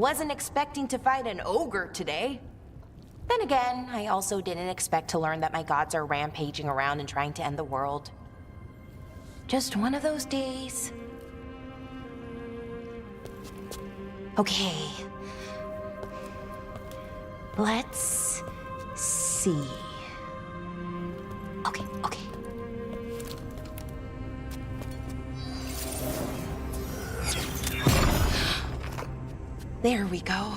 Wasn't expecting to fight an ogre today. Then again, I also didn't expect to learn that my gods are rampaging around and trying to end the world. Just one of those days. Okay. Let's see. Okay. There we go.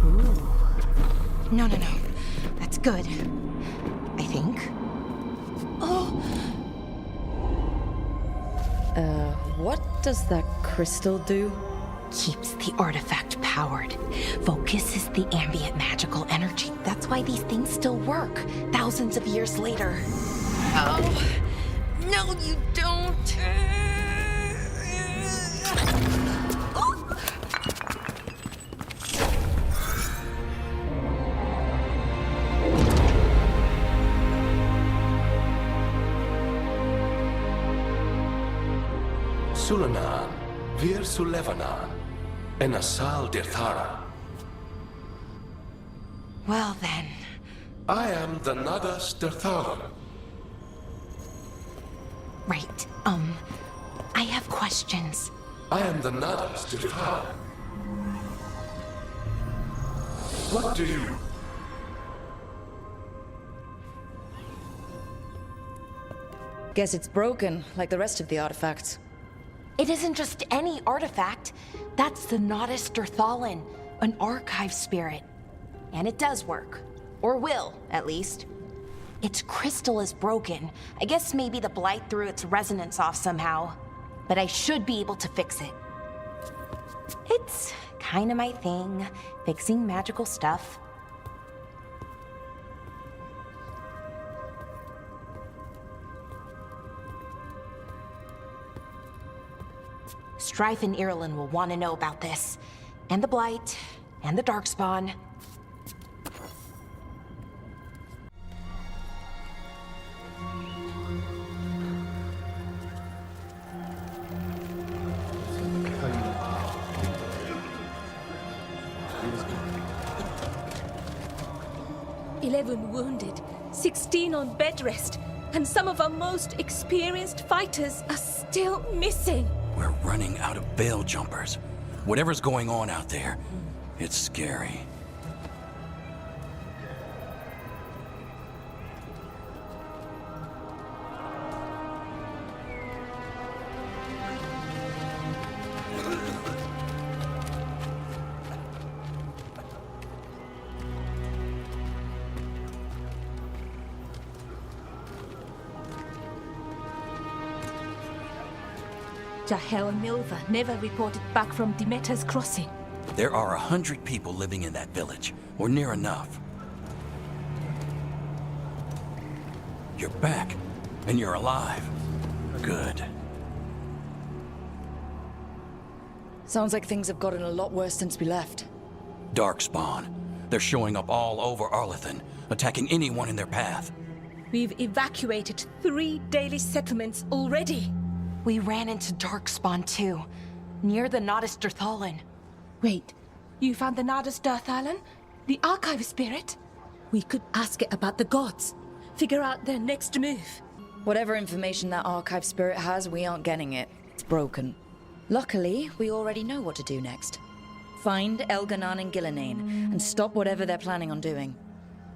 Ooh. No. That's good. I think. Oh! What does that crystal do? Keeps the artifact powered. Focuses the ambient magical energy. That's why these things still work, thousands of years later. Oh, no you don't. Sulanan, Vir Sulevanan, and Asal Dirthara. Well then. I am the Nadas Dirthalan. Right, I have questions. I am the Nadas Dirthalan. What do you... Guess it's broken, like the rest of the artifacts. It isn't just any artifact. That's the Nadas Dirthalan, an archive spirit. And it does work. Or will, at least. Its crystal is broken. I guess maybe the blight threw its resonance off somehow. But I should be able to fix it. It's kinda my thing, fixing magical stuff. Strife and Ireland will want to know about this. And the Blight, and the Darkspawn. "11 wounded, 16 on bed rest, and some of our most experienced fighters are still missing." We're running out of veil jumpers. Whatever's going on out there, it's scary. Jahel and Milva never reported back from Demeter's crossing. There are 100 people living in that village, or near enough. You're back, and you're alive. Good. Sounds like things have gotten a lot worse since we left. Darkspawn. They're showing up all over Arlithan, attacking anyone in their path. We've evacuated 3 daily settlements already. We ran into Darkspawn too, near the Nadas Dirthalan. Wait, you found the Nadas Dirthalan? The archive spirit? We could ask it about the gods. Figure out their next move. Whatever information that archive spirit has, we aren't getting it. It's broken. Luckily, we already know what to do next. Find Elganan and Gillinane, and stop whatever they're planning on doing.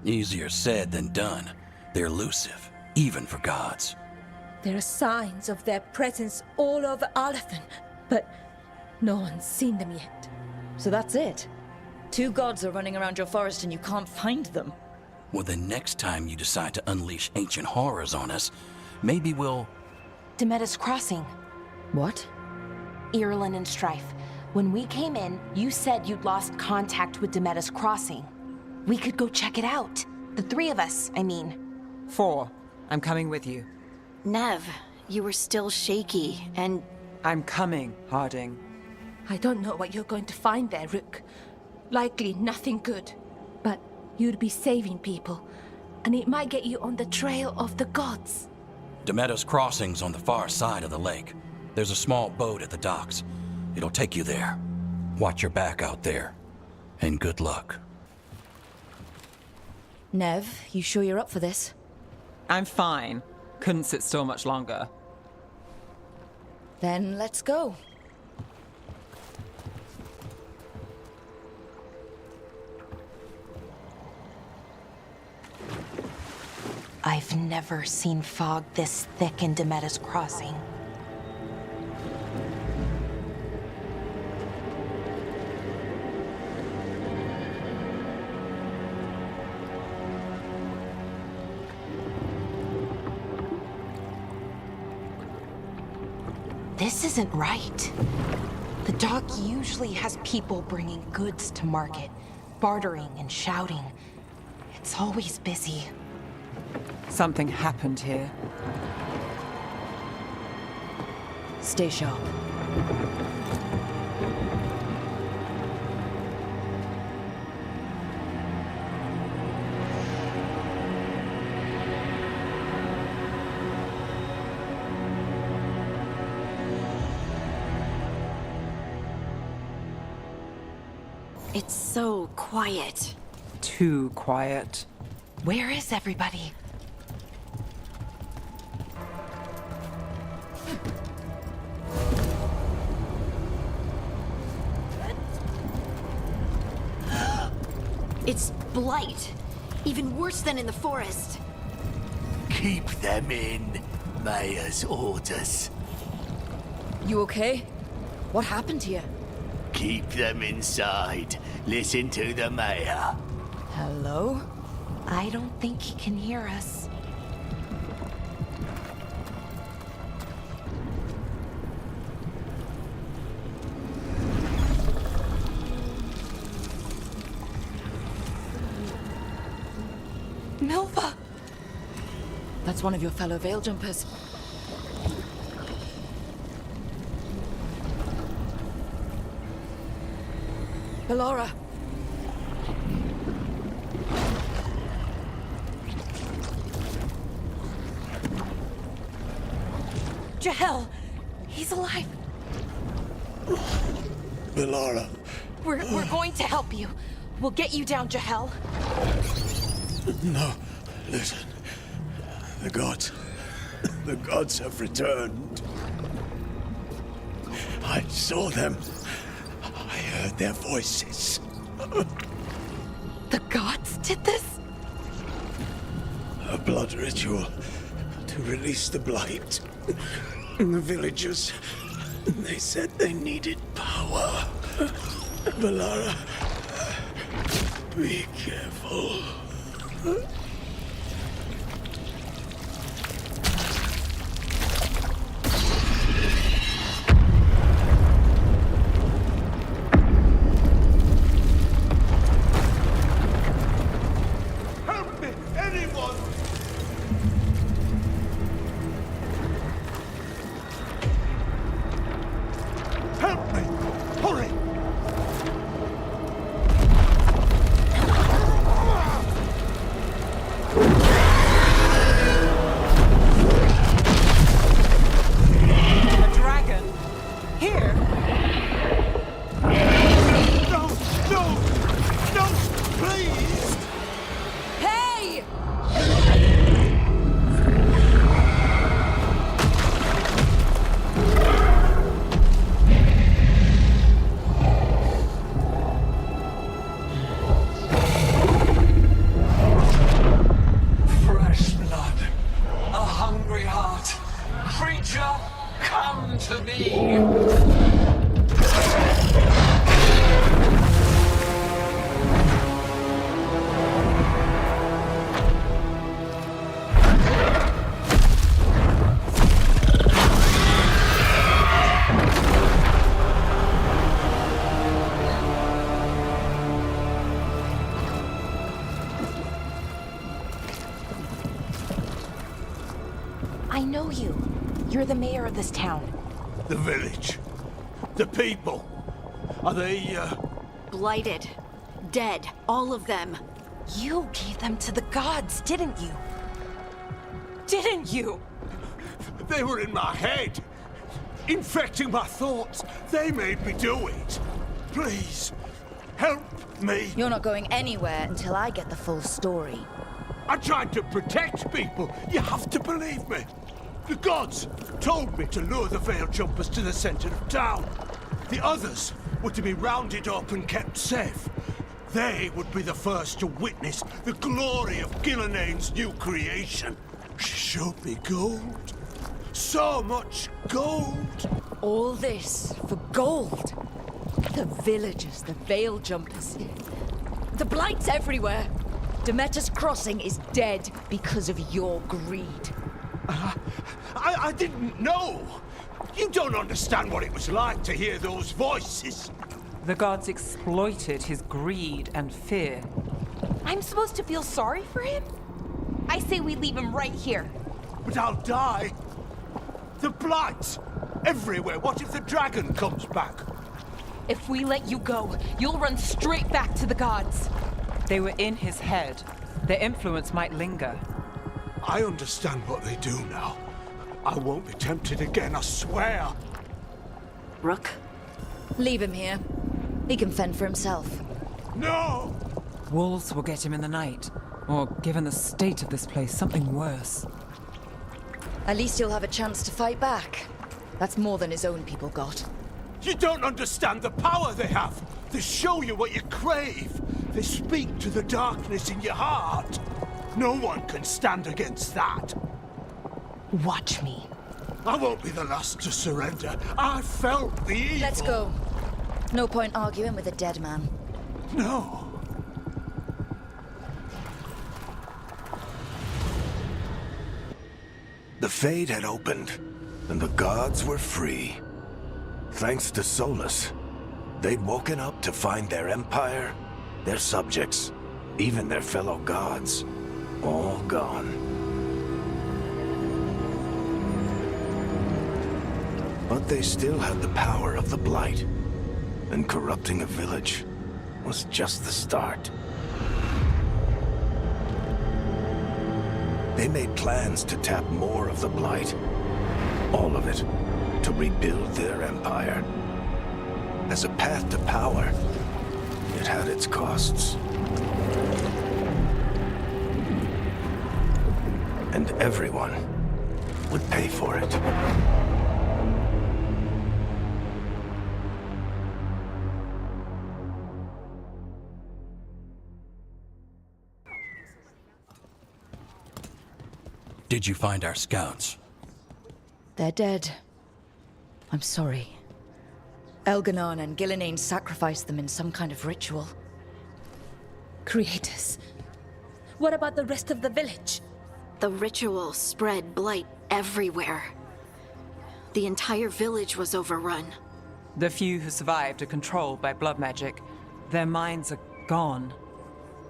Easier said than done. They're elusive, even for gods. There are signs of their presence all over Arlithan, but no one's seen them yet. So that's it? 2 gods are running around your forest and you can't find them? Well, the next time you decide to unleash ancient horrors on us, maybe we'll... Demeter's crossing. What? Ireland and Strife. When we came in, you said you'd lost contact with Demeter's crossing. We could go check it out. The 3 of us, I mean. 4. I'm coming with you. Nev, you were still shaky, and... I'm coming, Harding. I don't know what you're going to find there, Rook. Likely nothing good. But you'd be saving people, and it might get you on the trail of the gods. Demeter's crossing's on the far side of the lake. There's a small boat at the docks. It'll take you there. Watch your back out there. And good luck. Nev, you sure you're up for this? I'm fine. Couldn't sit still much longer. Then let's go. I've never seen fog this thick in Demetta's Crossing. This isn't right. The dock usually has people bringing goods to market, bartering and shouting. It's always busy. Something happened here. Stay sharp. It's so quiet. Too quiet. Where is everybody? It's blight. Even worse than in the forest. Keep them in. Mayor's orders. You okay? What happened to you? Keep them inside. Listen to the mayor. Hello? I don't think he can hear us. Milva! That's one of your fellow Veil Jumpers. Ballora! Jahel! He's alive! Ballora. We're going to help you. We'll get you down, Jahel. No, listen. The gods have returned. I saw them. I heard their voices. The gods did this? A blood ritual to release the blight. The villagers, they said they needed power. Ballora, be careful. Help me! Anyone! Help me! Hurry! A dragon? Here? No! No! No! Please! Hey! Fresh blood, a hungry heart. Creature, come to me. I know you. You're the mayor of this town. The village. The people. Are they, Blighted. Dead. All of them. You gave them to the gods, didn't you? Didn't you? They were in my head. Infecting my thoughts. They made me do it. Please, help me. You're not going anywhere until I get the full story. I tried to protect people. You have to believe me. The gods told me to lure the Veil Jumpers to the center of town. The others were to be rounded up and kept safe. They would be the first to witness the glory of Gilnenain's new creation. She showed me gold. So much gold. All this for gold. The villagers, the Veil Jumpers. The Blight's everywhere. Demeter's Crossing is dead because of your greed. I didn't know. You don't understand what it was like to hear those voices. The gods exploited his greed and fear. I'm supposed to feel sorry for him? I say we leave him right here. But I'll die. The Blight! Everywhere. What if the dragon comes back? If we let you go, you'll run straight back to the gods. They were in his head. Their influence might linger. I understand what they do now. I won't be tempted again, I swear. Rook? Leave him here. He can fend for himself. No! Wolves will get him in the night. Or, given the state of this place, something worse. At least he'll have a chance to fight back. That's more than his own people got. You don't understand the power they have. They show you what you crave. They speak to the darkness in your heart. No one can stand against that. Watch me. I won't be the last to surrender. I felt the evil. Let's go. No point arguing with a dead man. No. The Fade had opened, and the gods were free. Thanks to Solus, they'd woken up to find their empire, their subjects, even their fellow gods, all gone. But they still had the power of the Blight, and corrupting a village was just the start. They made plans to tap more of the Blight, all of it, to rebuild their empire. As a path to power, it had its costs. And everyone would pay for it. Did you find our scouts? They're dead. I'm sorry. Elganon and Gilnenain sacrificed them in some kind of ritual. Creators. What about the rest of the village? The ritual spread blight everywhere. The entire village was overrun. The few who survived are controlled by blood magic. Their minds are gone.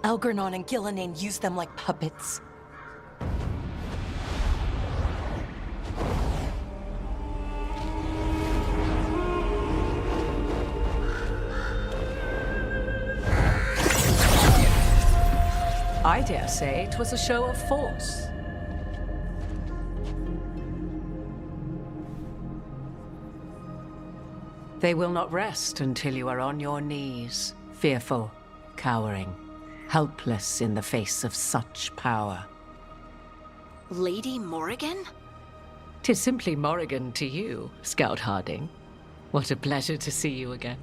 Elgarnon and Gilnenain used them like puppets. I dare say it was a show of force. They will not rest until you are on your knees, fearful, cowering, helpless in the face of such power. Lady Morrigan? 'Tis simply Morrigan to you, Scout Harding. What a pleasure to see you again.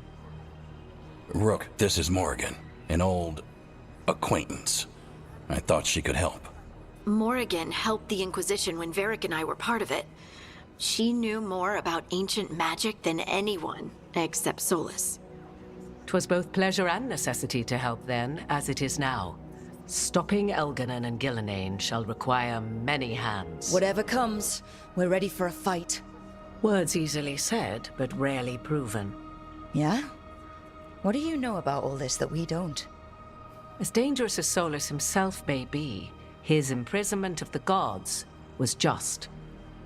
Rook, this is Morrigan, an old acquaintance. I thought she could help. Morrigan helped the Inquisition when Varric and I were part of it. She knew more about ancient magic than anyone, except Solus. 'Twas both pleasure and necessity to help then, as it is now. Stopping Elganon and Gilnenain shall require many hands. Whatever comes, we're ready for a fight. Words easily said, but rarely proven. Yeah? What do you know about all this that we don't? As dangerous as Solus himself may be, his imprisonment of the gods was just.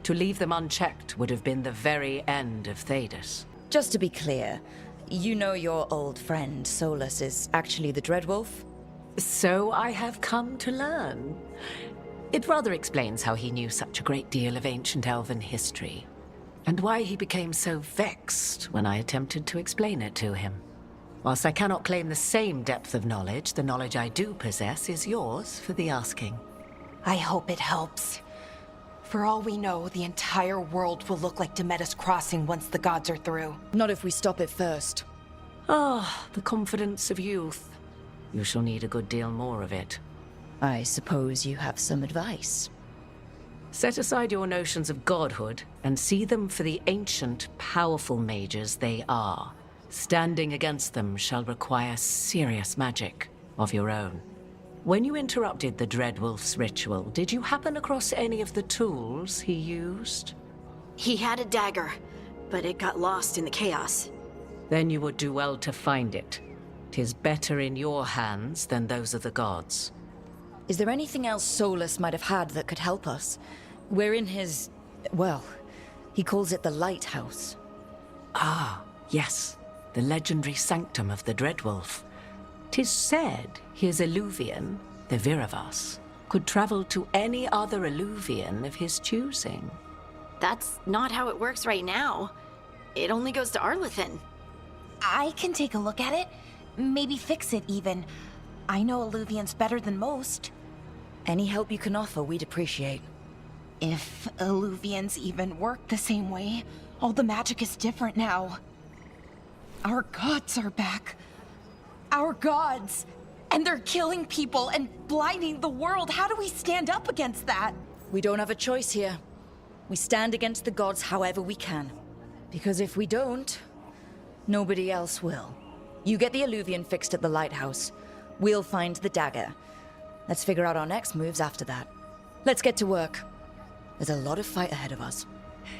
To leave them unchecked would have been the very end of Thedas. Just to be clear, you know your old friend Solus is actually the Dreadwolf? So I have come to learn. It rather explains how he knew such a great deal of ancient elven history, and why he became so vexed when I attempted to explain it to him. Whilst I cannot claim the same depth of knowledge, the knowledge I do possess is yours for the asking. I hope it helps. For all we know, the entire world will look like Demeter's Crossing once the gods are through. Not if we stop it first. Ah, the confidence of youth. You shall need a good deal more of it. I suppose you have some advice. Set aside your notions of godhood and see them for the ancient, powerful mages they are. Standing against them shall require serious magic of your own. When you interrupted the Dreadwolf's ritual, did you happen across any of the tools he used? He had a dagger, but it got lost in the chaos. Then you would do well to find it. 'Tis better in your hands than those of the gods. Is there anything else Solus might have had that could help us? We're in his... well, he calls it the Lighthouse. Ah, yes. The legendary sanctum of the Dreadwolf. 'Tis said his Eluvian, the Viravas, could travel to any other Eluvian of his choosing. That's not how it works right now. It only goes to Arlethan. I can take a look at it. Maybe fix it, even. I know Eluvians better than most. Any help you can offer, we'd appreciate. If Eluvians even work the same way, all the magic is different now. Our gods are back. Our gods! And they're killing people and blighting the world. How do we stand up against that? We don't have a choice here. We stand against the gods however we can. Because if we don't, nobody else will. You get the Eluvian fixed at the lighthouse. We'll find the dagger. Let's figure out our next moves after that. Let's get to work. There's a lot of fight ahead of us.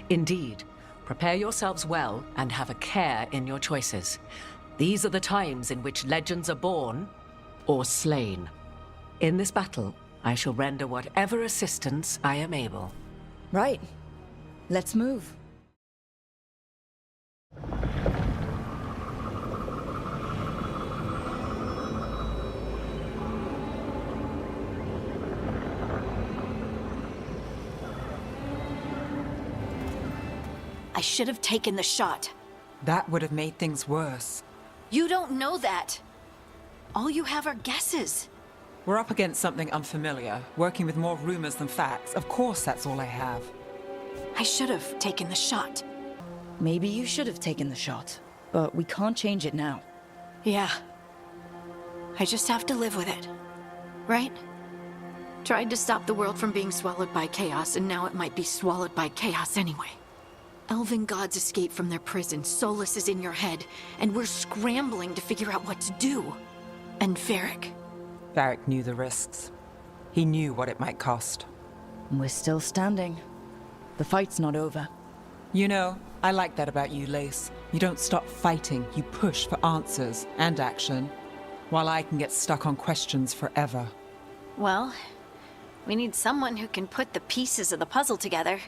Indeed. Prepare yourselves well and have a care in your choices. These are the times in which legends are born or slain. In this battle, I shall render whatever assistance I am able. Right. Let's move. I should have taken the shot. That would have made things worse. You don't know that. All you have are guesses. We're up against something unfamiliar, working with more rumors than facts. Of course, that's all I have. I should have taken the shot. Maybe you should have taken the shot, but we can't change it now. Yeah. I just have to live with it. Right? Tried to stop the world from being swallowed by chaos, and now it might be swallowed by chaos anyway. Elven gods escape from their prison, Solus is in your head, and we're scrambling to figure out what to do. And Varric. Varric knew the risks. He knew what it might cost. We're still standing. The fight's not over. You know, I like that about you, Lace. You don't stop fighting, you push for answers and action, while I can get stuck on questions forever. Well, we need someone who can put the pieces of the puzzle together.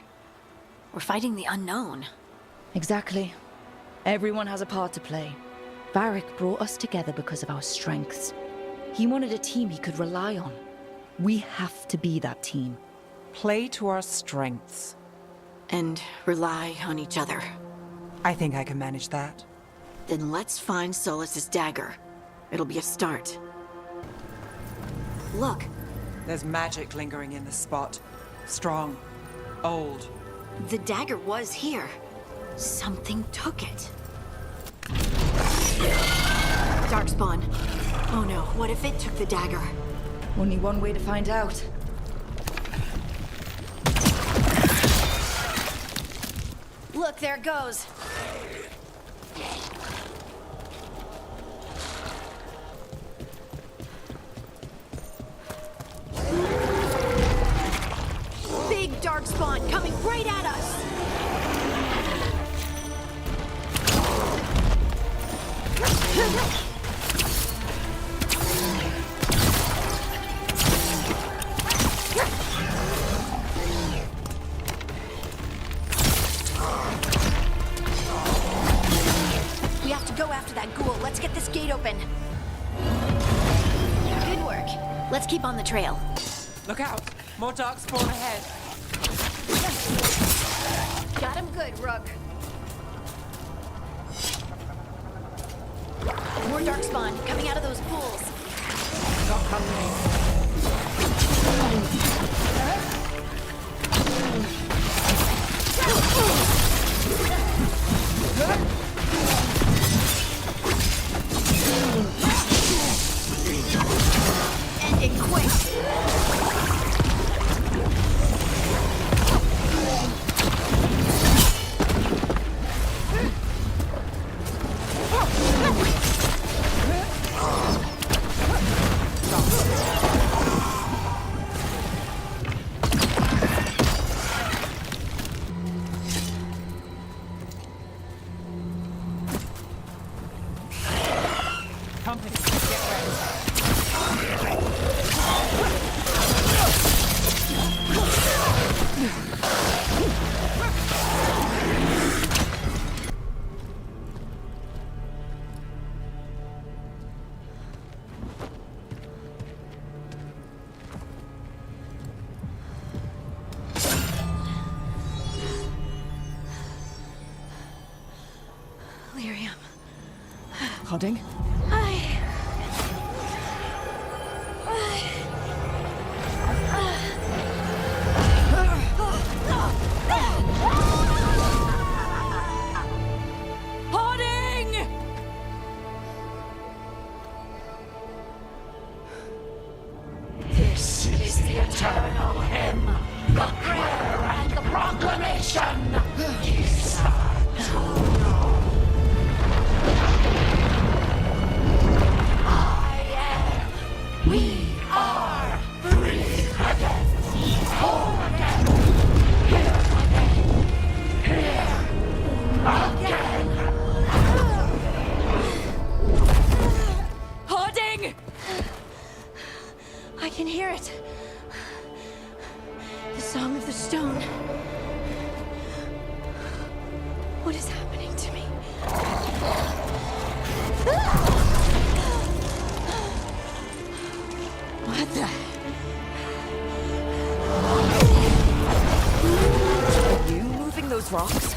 We're fighting the unknown. Exactly. Everyone has a part to play. Varric brought us together because of our strengths. He wanted a team he could rely on. We have to be that team. Play to our strengths. And rely on each other. I think I can manage that. Then let's find Solus's dagger. It'll be a start. Look. There's magic lingering in this spot. Strong. Old. The dagger was here. Something took it. Darkspawn. Oh no, what if it took the dagger? Only one way to find out. Look, there it goes. Big Darkspawn coming right at us! We have to go after that ghoul. Let's get this gate open. Good work. Let's keep on the trail. Look out! More darkspawn ahead! Got him good, Rook. More darkspawn coming out of those pools. End it quick. Company, get ready. Lyrium. Hodding? This is the eternal hymn, the prayer and the proclamation. I am. We are free again. Home again. Here again. Hoarding! I can hear it. The song of the stone. What is happening to me? What the? Are you moving those rocks?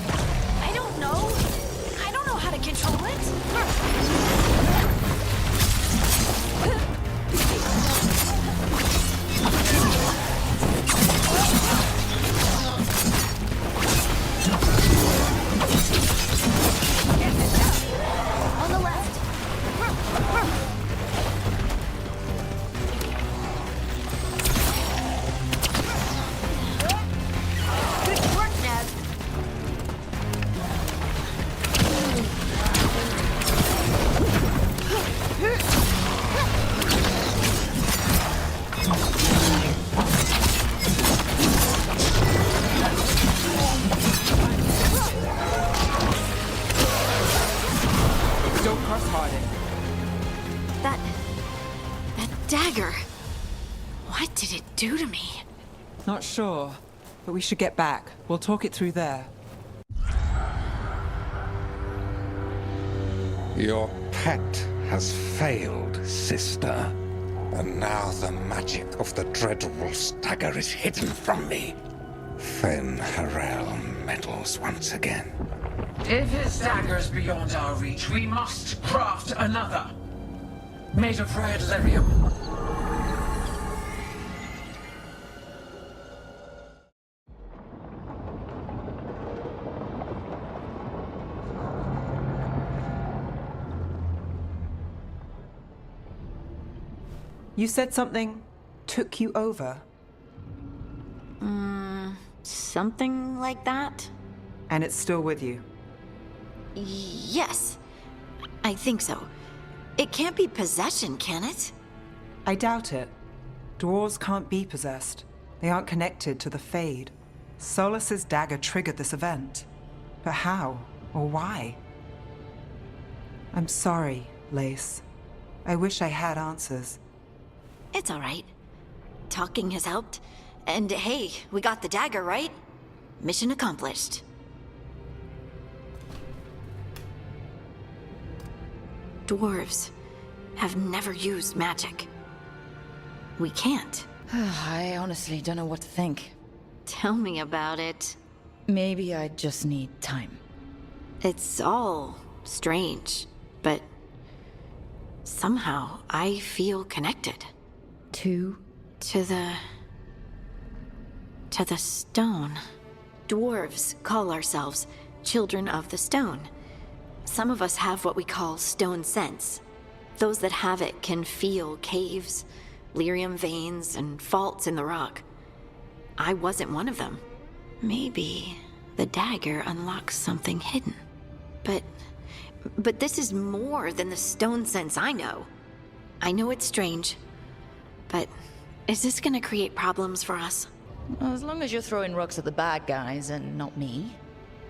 I don't know. I don't know how to control it. On the left. Good work, Ned. Don't cross Harding. That dagger. What did it do to me? Not sure, but we should get back. We'll talk it through there. Your pet has failed, sister. And now the magic of the Dreadwolf's dagger is hidden from me. Fen Harel meddles once again. If his dagger's beyond our reach, we must craft another. Made of red lyrium. You said something took you over, Something like that? and it's still with you. Yes. I think so. It can't be possession, can it? I doubt it. Dwarves can't be possessed. They aren't connected to the Fade. Solus's dagger triggered this event. But how? Or why? I'm sorry, Lace. I wish I had answers. It's all right. Talking has helped. And hey, we got the dagger, right? Mission accomplished. Dwarves have never used magic. We can't. I honestly don't know what to think. Tell me about it. Maybe I just need time. It's all strange, but Somehow, I feel connected. To To the stone. Dwarves call ourselves children of the stone. Some of us have what we call stone sense. Those that have it can feel caves, lyrium veins, and faults in the rock. I wasn't one of them. Maybe the dagger unlocks something hidden. But this is more than the stone sense I know. I know it's strange, but is this gonna create problems for us? As long as you're throwing rocks at the bad guys and not me.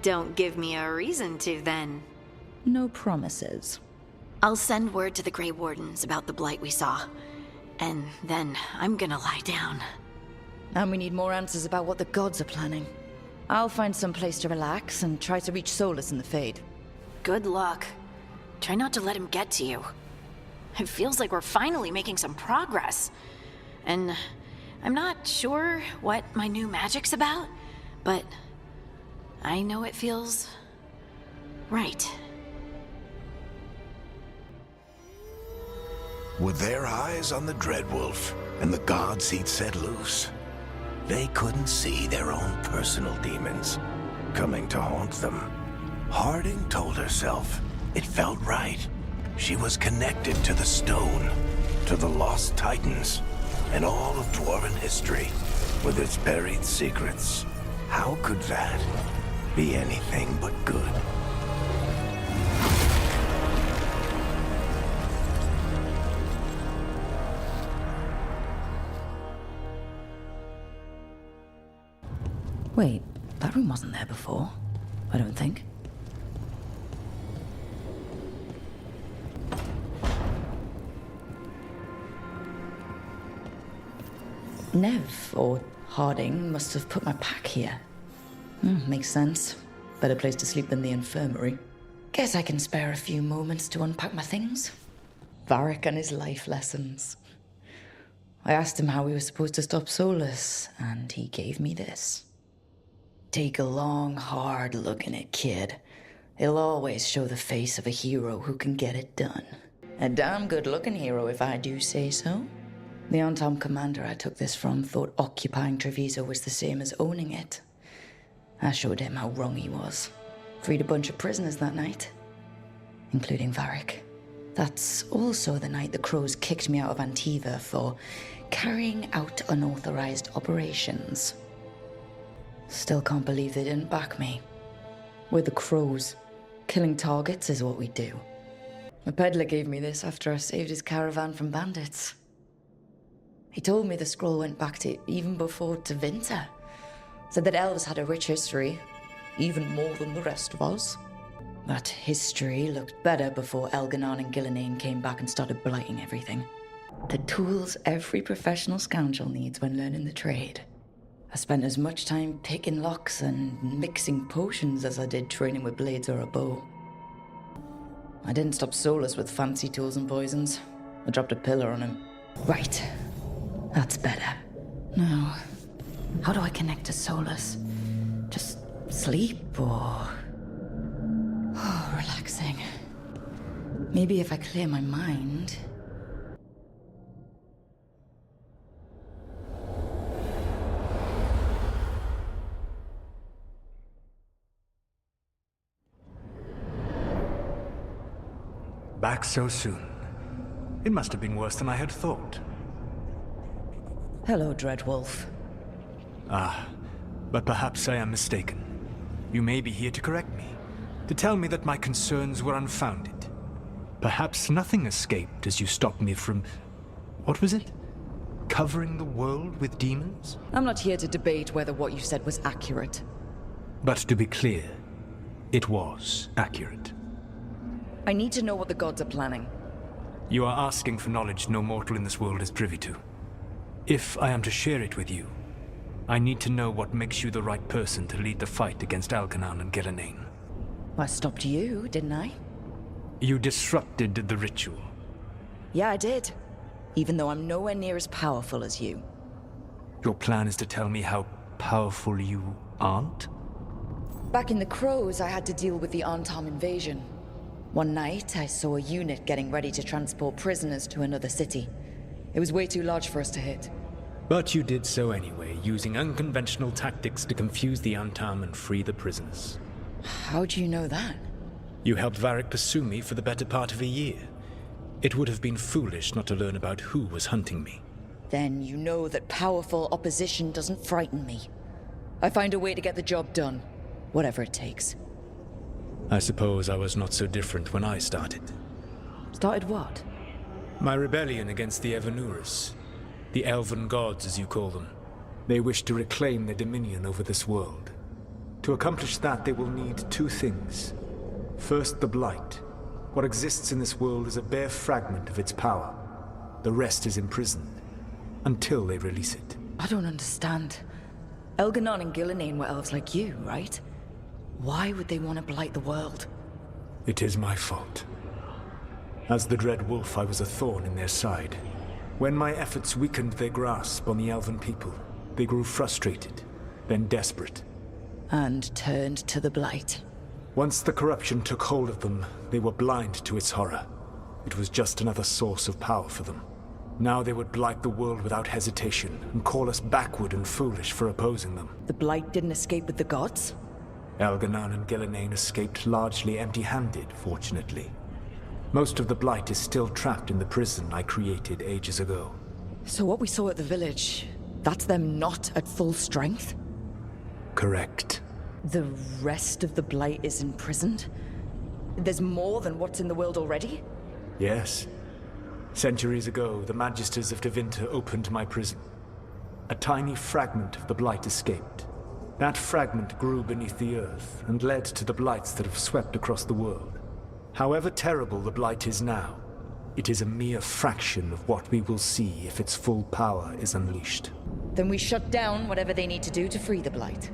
Don't give me a reason to, then. No promises. I'll send word to the Grey Wardens about the blight we saw. And then I'm gonna lie down. And we need more answers about what the gods are planning. I'll find some place to relax and try to reach Solus in the Fade. Good luck. Try not to let him get to you. It feels like we're finally making some progress. And I'm not sure what my new magic's about, but I know it feels right. Were their eyes on the Dreadwolf and the gods he'd set loose? They couldn't see their own personal demons coming to haunt them. Harding told herself it felt right. She was connected to the stone, to the lost titans, and all of dwarven history with its buried secrets. How could that be anything but good? Wait, that room wasn't there before. I don't think. Nev, or Harding, must have put my pack here. Makes sense. Better place to sleep than the infirmary. Guess I can spare a few moments to unpack my things. Varric and his life lessons. I asked him how we were supposed to stop Solus, and he gave me this. Take a long, hard look in it, kid. It'll always show the face of a hero who can get it done. A damn good-looking hero, if I do say so. The on-time commander I took this from thought occupying Treviso was the same as owning it. I showed him how wrong he was. Freed a bunch of prisoners that night, including Varric. That's also the night the Crows kicked me out of Antiva for carrying out unauthorized operations. Still can't believe they didn't back me. We're the Crows. Killing targets is what we do. A peddler gave me this after I saved his caravan from bandits. He told me the scroll went back to even before Tevinter. Said that elves had a rich history, even more than the rest of us. That history looked better before Elganon and Gillenane came back and started blighting everything. The tools every professional scoundrel needs when learning the trade. I spent as much time picking locks and mixing potions as I did training with blades or a bow. I didn't stop Solus with fancy tools and poisons. I dropped a pillar on him. Right. That's better. Now, how do I connect to Solus? Just sleep or... Oh, relaxing. Maybe if I clear my mind... Back so soon. It must have been worse than I had thought. Hello, Dreadwolf. Ah, but perhaps I am mistaken. You may be here to correct me, to tell me that my concerns were unfounded. Perhaps nothing escaped as you stopped me from... what was it? Covering the world with demons? I'm not here to debate whether what you said was accurate. But to be clear, it was accurate. I need to know what the gods are planning. You are asking for knowledge no mortal in this world is privy to. If I am to share it with you, I need to know what makes you the right person to lead the fight against Elganon and Gillenane. I stopped you, didn't I? You disrupted the ritual. Yeah, I did. Even though I'm nowhere near as powerful as you. Your plan is to tell me how powerful you aren't? Back in the Crows, I had to deal with the Antam invasion. One night, I saw a unit getting ready to transport prisoners to another city. It was way too large for us to hit. But you did so anyway, using unconventional tactics to confuse the Antam and free the prisoners. How do you know that? You helped Varric pursue me for the better part of a year. It would have been foolish not to learn about who was hunting me. Then you know that powerful opposition doesn't frighten me. I find a way to get the job done, whatever it takes. I suppose I was not so different when I started. Started what? My rebellion against the Evanuris. The elven gods, as you call them. They wish to reclaim their dominion over this world. To accomplish that, they will need two things. First, the Blight. What exists in this world is a bare fragment of its power. The rest is imprisoned, until they release it. I don't understand. Elganon and Gillenane were elves like you, right? Why would they want to blight the world? It is my fault. As the Dread Wolf, I was a thorn in their side. When my efforts weakened their grasp on the elven people, they grew frustrated, then desperate. And turned to the Blight. Once the corruption took hold of them, they were blind to its horror. It was just another source of power for them. Now they would blight the world without hesitation, and call us backward and foolish for opposing them. The Blight didn't escape with the gods? Elganon and Gillenane escaped largely empty-handed, fortunately. Most of the Blight is still trapped in the prison I created ages ago. So what we saw at the village, that's them not at full strength? Correct. The rest of the Blight is imprisoned? There's more than what's in the world already? Yes. Centuries ago, the Magisters of Tevinter opened my prison. A tiny fragment of the Blight escaped. That fragment grew beneath the earth and led to the Blights that have swept across the world. However terrible the Blight is now, it is a mere fraction of what we will see if its full power is unleashed. Then we shut down whatever they need to do to free the Blight.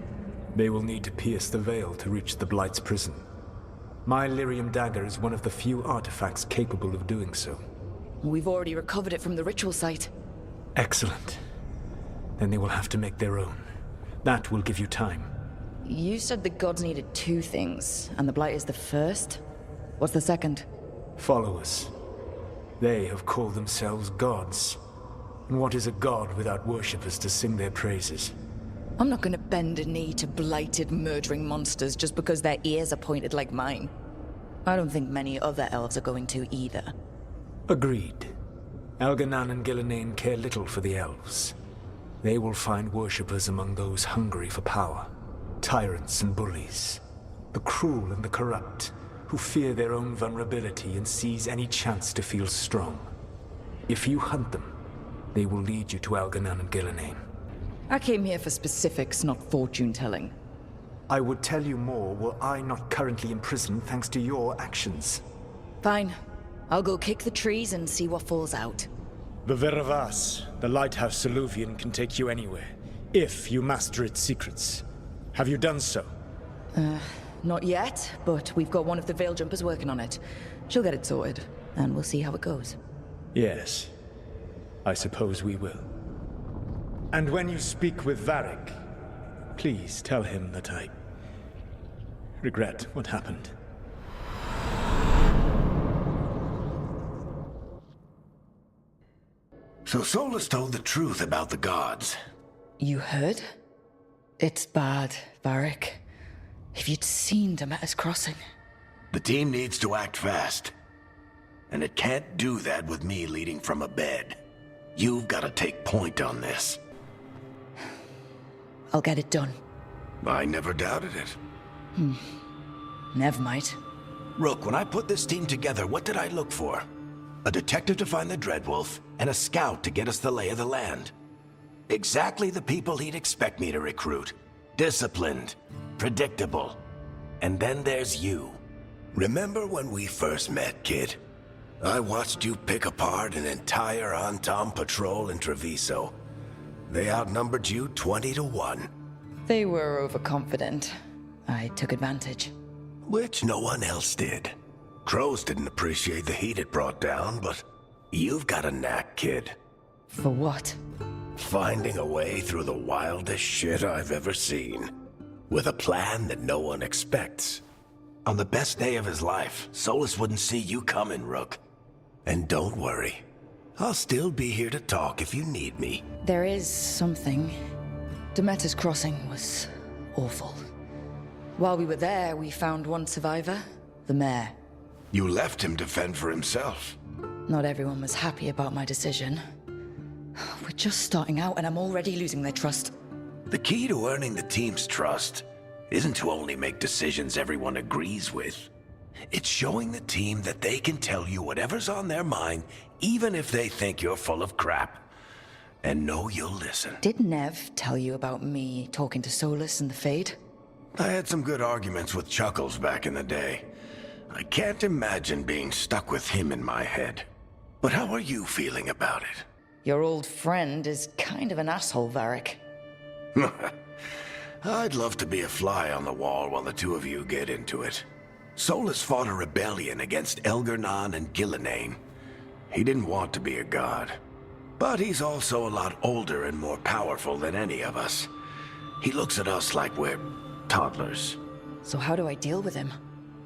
They will need to pierce the veil to reach the Blight's prison. My Lyrium Dagger is one of the few artifacts capable of doing so. We've already recovered it from the ritual site. Excellent. Then they will have to make their own. That will give you time. You said the gods needed two things, and the Blight is the first? What's the second? Followers. They have called themselves gods. And what is a god without worshippers to sing their praises? I'm not gonna bend a knee to blighted, murdering monsters just because their ears are pointed like mine. I don't think many other elves are going to either. Agreed. Elganon and Gillenane care little for the elves. They will find worshippers among those hungry for power. Tyrants and bullies. The cruel and the corrupt, who fear their own vulnerability and seize any chance to feel strong. If you hunt them, they will lead you to Elganon and Gillenane. I came here for specifics, not fortune-telling. I would tell you more were I not currently imprisoned thanks to your actions. Fine. I'll go kick the trees and see what falls out. The Veravas, the lighthouse Soluvian, can take you anywhere, if you master its secrets. Have you done so? Not yet, but we've got one of the Veil Jumpers working on it. She'll get it sorted, and we'll see how it goes. Yes. I suppose we will. And when you speak with Varric, please tell him that I regret what happened. So Solus told the truth about the gods. You heard? It's bad, Varric. If you'd seen Demeter's crossing. The team needs to act fast. And it can't do that with me leading from a bed. You've got to take point on this. I'll get it done. I never doubted it. Never mind. Rook, when I put this team together, what did I look for? A detective to find the Dreadwolf, and a scout to get us the lay of the land. Exactly the people he'd expect me to recruit. Disciplined, predictable. And then there's you. Remember when we first met, kid? I watched you pick apart an entire Antam patrol in Treviso. They outnumbered you 20-1. They were overconfident. I took advantage. Which no one else did. Crows didn't appreciate the heat it brought down, but you've got a knack, kid. For what? Finding a way through the wildest shit I've ever seen. With a plan that no one expects. On the best day of his life, Solus wouldn't see you coming, Rook. And don't worry. I'll still be here to talk if you need me. There is something. Demeter's Crossing was awful. While we were there, we found one survivor, the mayor. You left him to fend for himself. Not everyone was happy about my decision. We're just starting out and I'm already losing their trust. The key to earning the team's trust isn't to only make decisions everyone agrees with. It's showing the team that they can tell you whatever's on their mind, even if they think you're full of crap. And know you'll listen. Did Nev tell you about me talking to Solus and the Fade? I had some good arguments with Chuckles back in the day. I can't imagine being stuck with him in my head. But how are you feeling about it? Your old friend is kind of an asshole, Varric. I'd love to be a fly on the wall while the two of you get into it. Solus fought a rebellion against Elgar'nan and Gillenane. He didn't want to be a god. But he's also a lot older and more powerful than any of us. He looks at us like we're toddlers. So how do I deal with him?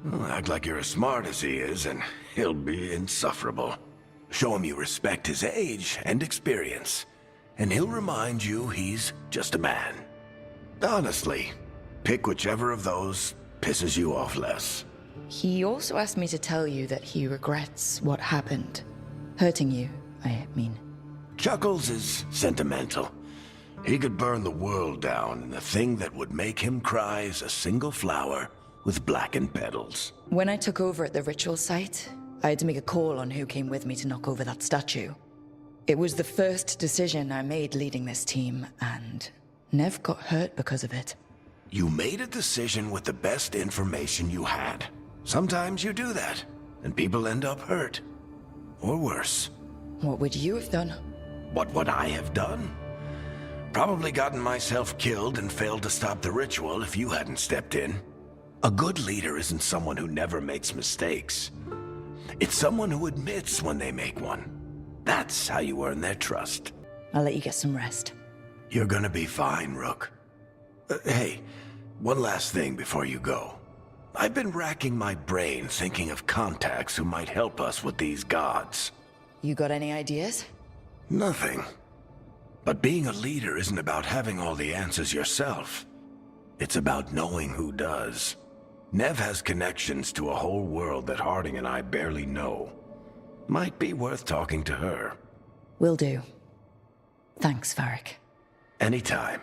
Well, act like you're as smart as he is, and he'll be insufferable. Show him you respect his age and experience, and he'll remind you he's just a man. Honestly, pick whichever of those pisses you off less. He also asked me to tell you that he regrets what happened. Hurting you, I mean. Chuckles is sentimental. He could burn the world down, and the thing that would make him cry is a single flower with blackened petals. When I took over at the ritual site, I had to make a call on who came with me to knock over that statue. It was the first decision I made leading this team, and Nev got hurt because of it. You made a decision with the best information you had. Sometimes you do that, and people end up hurt. Or worse. What would you have done? What would I have done? Probably gotten myself killed and failed to stop the ritual if you hadn't stepped in. A good leader isn't someone who never makes mistakes. It's someone who admits when they make one. That's how you earn their trust. I'll let you get some rest. You're gonna be fine, Rook. Hey, one last thing before you go. I've been racking my brain thinking of contacts who might help us with these gods. You got any ideas? Nothing. But being a leader isn't about having all the answers yourself. It's about knowing who does. Nev has connections to a whole world that Harding and I barely know. Might be worth talking to her. Will do. Thanks, Varric. Anytime.